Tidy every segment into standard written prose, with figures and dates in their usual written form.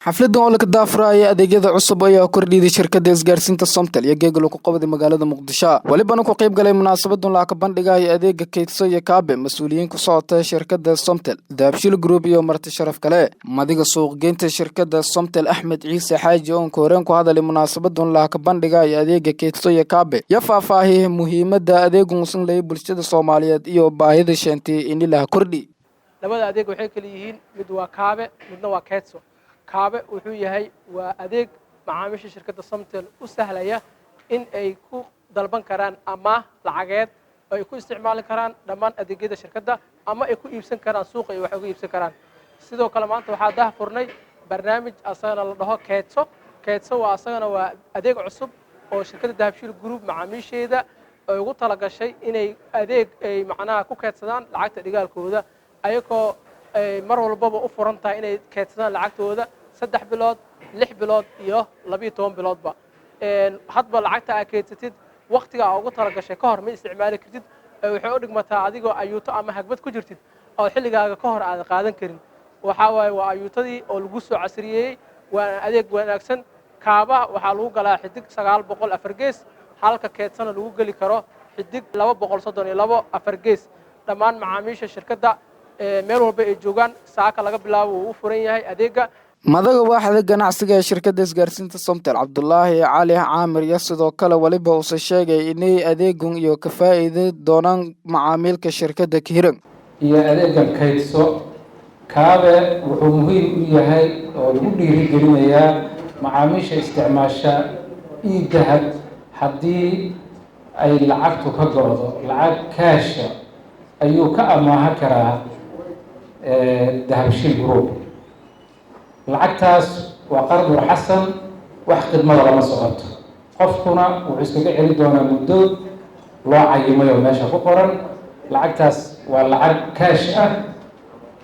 xafladdan oo laga daafuraya adeegyada cusub ayaa kordhiyay shirkadda isgaarsiinta Somtel iyo Geeglo ku qabada magaalada Muqdisho. Walibana ku qayb galay munaasabaddan la ka bandhigaya adeega kaydso iyo kaabe mas'uuliyiin ku socota shirkadda Somtel, Dahabshiil Group iyo marti sharaf kale. Madiga suuq-geynta shirkadda Somtel Axmed Ciise Xaaji oo koreen ku hadalay munaasabaddan la ka bandhigaya adeega kaydso iyo kaabe. Ya faahfaahiyay muhiimadda adeegan u leeyahay bulshada Soomaaliyeed iyo baahida sheentay in la kordhi. labada adeeg waxay kala yihiin mid waa kaabe midna waa kaydso. kaabe wuxuu yahay waa adeeg macaamiisha shirkadda Somtel u sahlaya in ay ku dalban karaan ama lacageed ay ku isticmaali karaan dhammaan adeegyada shirkadda ama ay ku iibsan karaan suuqa ay wax uga iibsan karaan. sidoo kale maanta waxaa daahfurnay barnaamij asagana la dhaho kaydso waa asagana waa adeeg cusub oo shirkadda Dahabshiil Group macaamiisheeda ay ugu talagashay inay adeeg ay macnaha ku kaydsadaan lacagta dhigaalkooda ayagoo mar walbaba u furan tahay inay kaydsadaan lacagtooda 3 bilood 6 bilood iyo 12 biloodba hadba lacagta aad kaydsatid waqtiga aad ugu talagashay ka hor ma isticmaali kartid waxay u dhigmataa adigoo ayuuto ama hagbad ku jirtid oo xilligaaga ka hor aad qaadan karin waxa waaye waa ayuutadii oo lagu soo casriyeeyay waa adeeg wanaagsan kaaba waxaa lagu galaa xidig 904 gees halka kaydsana lagu gali karo xidig 232 4 gees dhammaan macaamiisha shirkadda meel walba ay joogaan saaka laga bilaabo uu furan yahay adeega madaga waaxda ganacsiga ee shirkadda isgaarsiinta Somtel Cabdullaahi Cali Caamir iyo sidoo kale waliba uu sheegay inay adeegan iyo ka faa'iido doonaan macaamilka shirkadda Kiran iyo adeegan kaydso kaabe wuxuu muhiim u yahay oo lagu dhiirigelinayaa macaamiisha isticmaasha e-dahab haddii ay lacagtu ka go'do lacag cash ayuu ka amaahan karaa Dahabshiil Group lacagtaas waa qardu xasan wax khidmada lama socoto qofkuna wuxuu iskaga celi doonaa muddo loo cayimay oo meesha ku qoran lacagtaas waa lacag cash ah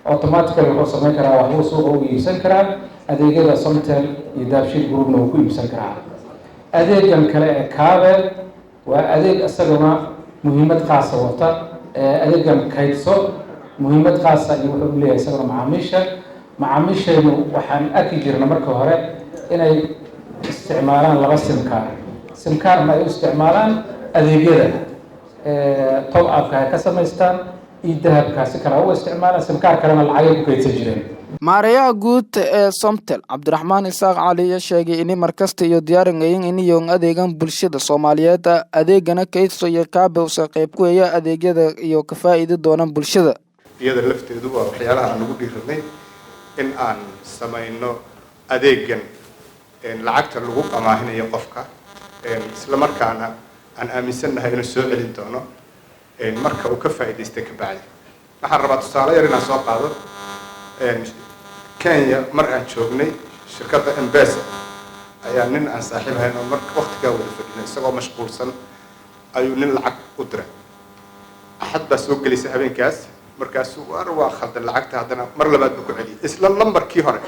automatically wuxuu samayn karaa wax uu suuqa u iibsan karaa adeegyada Somtel iyo Dahabshiil Groupna uu ku iibsan karaa adeegan kale ee kaabe waa adeeg asaguna muhiimad khaas ah wata adeegan kaydso muhiimad khaas ah iyo wuxuu leeyahay isaguna macaamiisheenu waxaan arki jirnay marka hore inay isticmaalaan laba simkaar ma ay isticmaalaan adeegyada top up-ka ay ka samaystaan iyo dahabka si kale u isticmaalaan simkaar kalena lacag ku kaydsan jireen maareeyaha guud ee Somtel Cabdiraxmaan Isaaq Cali ayaa sheegay in markasta iyo diyaarinayeen in iyo adeegan bulshada Soomaaliyeed adeegana kaydso iyo kaabe u qayb ku yahay adeegyada iyo ka faa'iido doonaan bulshada iyada lafteedu waa waxyaalaha aan ugu dhiiranay in aan samayno adeegan lacagta lagu amaahinayo qofka isla markaana aan aaminsanahay inuu soo celin doono marka uu ka faa'iideystay ka bacdi waxaan rabaa tusaale yar inaan soo qaado Kenya mar aan joognay shirkadda Embesa ayaa nin aan saaxiib ahayn oo marka waqtiga wada fadhinay isagoo mashquulsan ayuu nin lacag u diray axad baa soo gelisay habeenkaas markaasuu waa khaldan lacagta haddana mar labaad buu ku celiyay isla lambarkii hore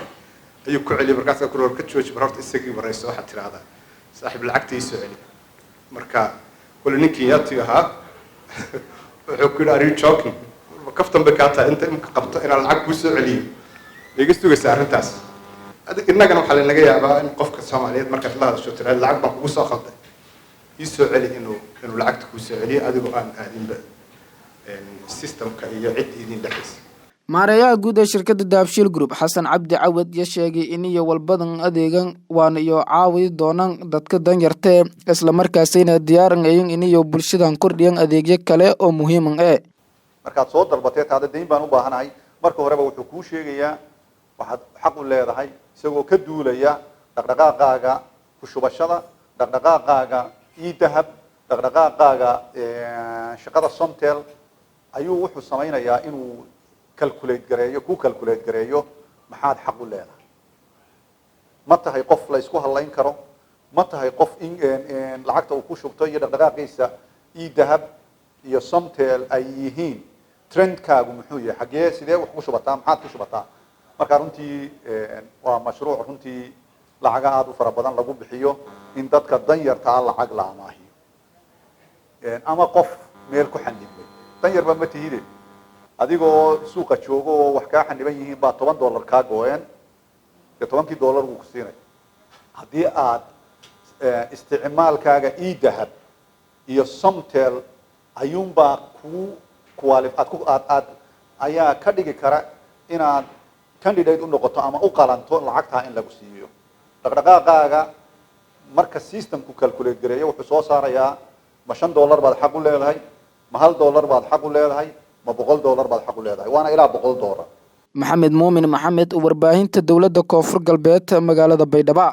ayuu ku celiyay markaasuu ku ka jooji horta isagii warayso waxa tiraahdaa saaxiib lacagtii soo celi marka wala ninkii yaati ahaa wuxuu ku yiri joking kaftan bay ka tahay inta imka qabto in lacag ku soo celiyo iga sugaysa arrintaas adig innagana waxa la naga yaabaa in qofka Soomaaliyeed marka la hadasho tiraahdo lacag baan kugu soo khalday ii soo celi inuu lacagta ku soo celiyo adigoo aan aadinba systemka iyo cid idin dhaxaysa maareeyaha guud ee shirkadda Dahabshiil Group Xasan Cabdi Cawad ayaa sheegay in iyo walbadan adeegan waan iyo caawi doonaan dadka danyarta isla markaasina diyaarinayeen in iyo bulshadan kordhiyaan adeegyo kale oo muhiim ah markaad soo dalbatay taada deyn baan u baahanahay marka horeba wuxuu kuu sheegayaa waxaad xaq u leedahay isagoo ka duulaya dhaqdhaqaaqaaga ku shubashada dhaqdhaqaaqaaga e-dahab dhaqdhaqaaqaaga shaqada Somtel ayuu wuxuu samaynayaa inuu calculate gareeyo maxaad xaq u leedahay ma tahay qof la isku halayn karo ma tahay qof in lacagta uu ku shubto iyo dhaqdhaqaaqiisa e-dahab iyo Somtel ay yihiin trendkaagu muxuu yahay xagee sidee wax ku shubataa maxaad ku shubataa marka runtii waa mashruuc runtii lacag aad u fara badan lagu bixiyo in dadka danyarta ah lacag la amaahiyo ama qof meel ku xanibay danyarba ma tihide adigoo suuqa joogo oo wax ka xaniban yihiin baa $10 ka gooyeen dee $10 wuu ku siinaya haddii aad isticmaalkaaga e-dahab iyo somtel ayuunbaa ayaa ka dhigi kara inaad candidate u noqoto ama u qalanto lacagtaa in lagu siiyo dhaqdhaqaaqaaga marka systemku calculate gareeyo wuxuu soo saarayaa ma $5 baad xaq u leedahay ma $1 baad xaq u leedahay ma $100 baad xaq u leedahay waana ilaa $100 maxamed muumin maxamed warbaahinta dowladda koonfur galbeed magaalada Baydhabo.